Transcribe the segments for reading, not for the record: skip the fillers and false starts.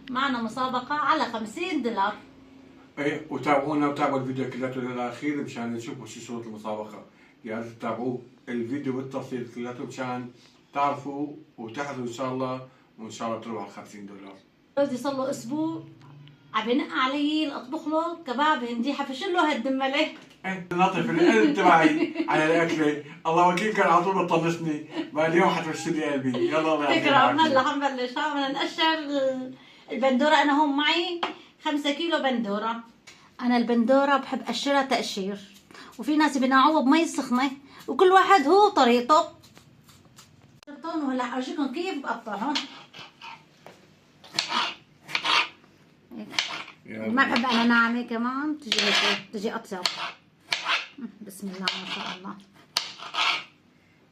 معنا مسابقة على 50 دولار. ايه، وتابعونا وتابعوا الفيديو كلياته للاخير مشان تشوفوا شو صورة المسابقة. يا ريت تتابعوه الفيديو بالتفصيل كلياته مشان تعرفوا وتحضروا ان شاء الله، وان شاء الله تروحوا على 50 دولار. جوزي صار له اسبوع عم ينقى علي اطبخ له كباب هندي، حفش له هالدمله. انت ناطف القلب تبعي على الاكله، الله وكيل كان على طول بتطنشني، بقى اليوم حتوشي لي قلبي. يلا الله يعطيك تكرهنا العافيه. هلا حنبلش، بدنا نقشر البندوره. انا هون معي 5 كيلو بندوره. انا البندوره بحب اقشرها تقشير، وفي ناس بينقعوها بمي سخنه، وكل واحد هو طريقته. وهلا ارجيكم كيف بقطعهم. ما بحب انا ناعمه كمان، تجي هيك تجي اطيب. بسم الله ما شاء الله.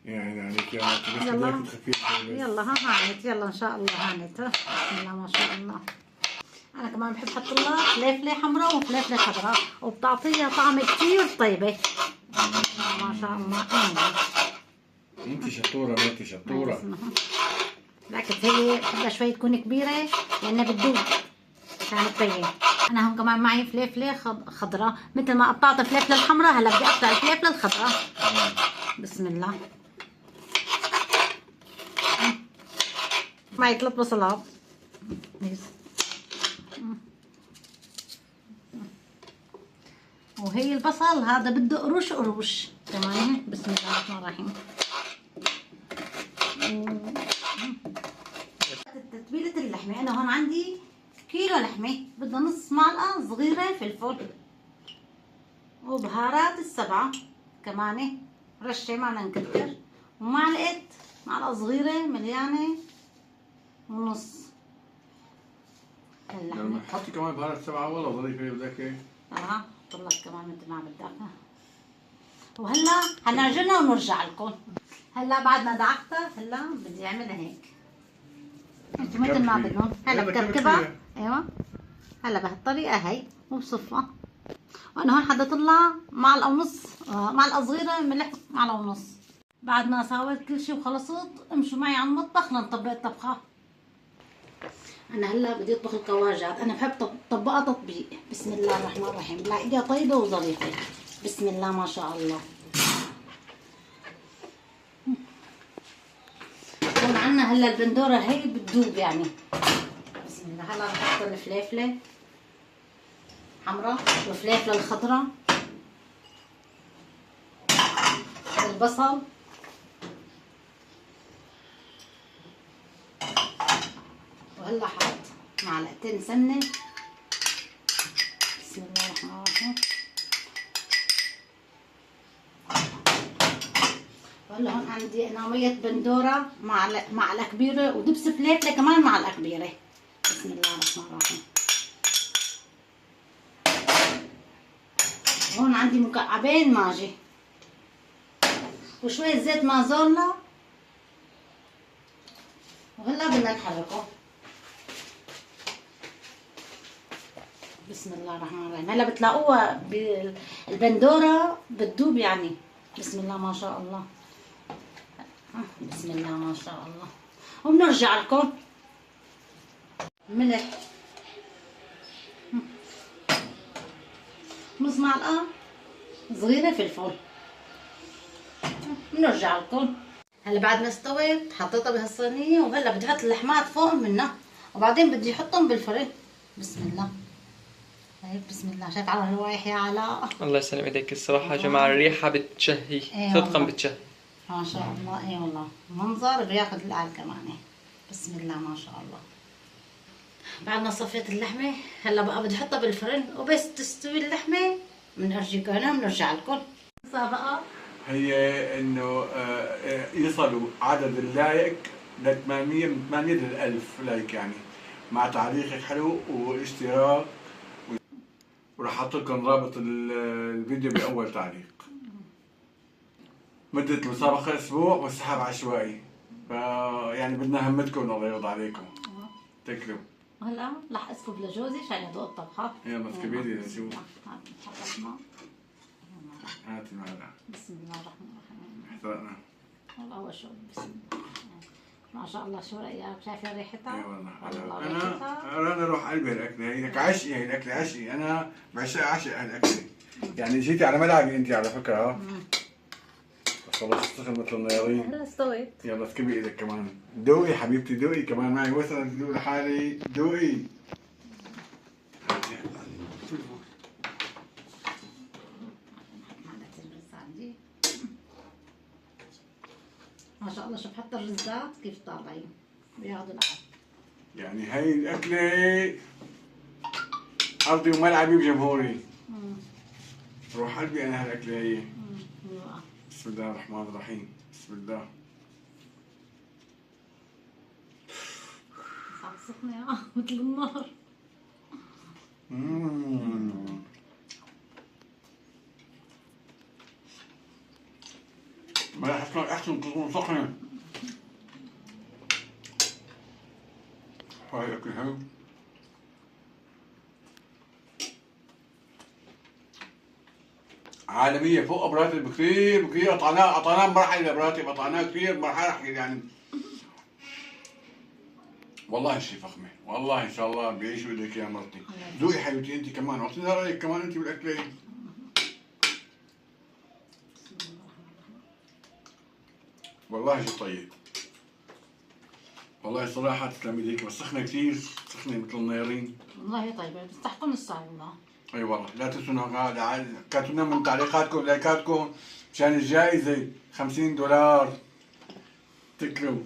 يعني عليك يا بس يلا بدك تخفيف. يلا ها هانت، يلا ان شاء الله هانت. بسم الله ما شاء الله. انا كمان بحب احط لها فليفله حمراء وفليفله خضراء، وبتعطيها طعم كثير طيبه. ما شاء الله. انت شطوره، انت شطوره. لكن هي بحبها شوي تكون كبيره لانها بتدوب عشان تبين. انا هون كمان معي فليفله خضراء، مثل ما قطعت الفليفله الحمراء هلا بدي اقطع الفليفله الخضراء. بسم الله. معي 3 بصلات. وهي البصل هذا بده قروش قروش كمان. بسم الله الرحمن الرحيم. تتبيلة اللحمة، أنا هون عندي كيلو لحمة، بدها نص معلقة صغيرة فلفل، وبهارات السبعة كمان رشة، ما بدنا نكتر، معلقة صغيرة مليانة ونص اللحمة. لما تحطي كمان بهارات 7 والله ظريفه بدك. حط لك كمان مثل ما بدك. وهلا هنعجنها ونرجع لكم. هلا بعد ما دعكتها هلا بدي اعملها هيك، انتم مثل ما بدهم. هلا بكركبها. ايوه هلا بهالطريقه هي وبصفها. وانا هون حطيت لها معلقه ونص، معلقه صغيره ملح، معلقه ونص. بعد ما سويت كل شيء وخلصت، امشوا معي على المطبخ لنطبق الطبخه. انا هلا بدي اطبخ الكواجات. انا بحب طبقها تطبيق. بسم الله الرحمن الرحيم. لاقيها طيبه وظريفه. بسم الله ما شاء الله. هون عنا هلا البندوره هي بتذوب يعني. بسم الله. هلا بحط الفليفله حمراء والفليفله الخضراء، البصل، وهلا حط معلقتين سمنه. بسم الله الرحمن الرحيم. وهلا هون عندي انا مية بندوره معلقه كبيره، ودبس فليفله كمان معلقه كبيره. بسم الله الرحمن الرحيم. هون عندي مكعبين ماجي وشويه زيت مازولا، وهلا بدنا نحركه. بسم الله الرحمن الرحيم. هلا بتلاقوها بالبندوره بتذوب يعني. بسم الله ما شاء الله. بسم الله ما شاء الله. وبنرجع لكم. ملح نص معلقه صغيره فلفل. بنرجع لكم. هلا بعد ما استوت حطيتها بهالصينيه، وهلا بدي احط اللحمات فوق منها، وبعدين بدي احطهم بالفرن. بسم الله. طيب بسم الله. شايف على الروايح يا علاء؟ الله يسلم ايديك. الصراحة يا جماعة الريحة بتشهي. صدقا بتشهي ما شاء الله. اي والله منظر بياخذ القلب كمان. بسم الله ما شاء الله. بعد ما صفيت اللحمه هلا بقى بدي احطها بالفرن، وبس تستوي اللحمه بنرجيكم هنا بنرجع لكم. مسابقه هي انه يصلوا عدد اللايك ل 800، من 800 ل 1000 لايك يعني، مع تعليقك حلو واشتراك. وراح احط لكم رابط الفيديو باول تعليق. مدة المسابقة اسبوع والسحب عشوائي، يعني بدنا همتكم الله يرضى عليكم. تكلوا. هلا رح اسكب لجوزي عشان يذوق الطبخه. يلا اسكبي لي نشوف. هات المعلقة. بسم الله الرحمن الرحيم. احترقنا. والله هو شو. بسم الله. ما شاء الله، شو رأيك؟ شايفة ريحتها؟ اي والله والله انا ريحتها. انا روح قلبي الاكله هي لك عشقي، هي الاكله عشقي، انا بعشق هالاكله. يعني جيتي على ملعبي انت على فكره. بس والله تشتغل مثل النيارين. هلا استويت. يلا اسكبي ايدك كمان، دوقي حبيبتي، دوقي كمان معي وصلت دوقي لحالي، دوقي. ما شاء الله، شوف حتى الرزات كيف طالعين بياخذوا العب. يعني هاي الاكله ارضي وملعبي وجمهوري. روح قلبي انا هالاكله هي. بسم الله الرحمن الرحيم، بسم الله. سخنة مثل النار. ما احسن تكون سخنه. هاي الاكله هاي عالمية فوق براتب بكثير بكثير. قطعناه بمراحل براتب، قطعناه كثير مراحل يعني. والله شي فخمة، والله ان شاء الله بيعيش بايدك يا مرتي. ذوقي حبيبتي انت كمان، اعطينا رايك كمان انت بالاكله. والله شي طيب، والله صراحة تسلم ايديك، بس سخنة كثير، سخنة مثل النيرين. والله طيبة، بس تحكم الساعة والله. اي والله لا تنسوا كاتبوا لنا من تعليقاتكم ولايكاتكم مشان الجائزة $50. تكلوا.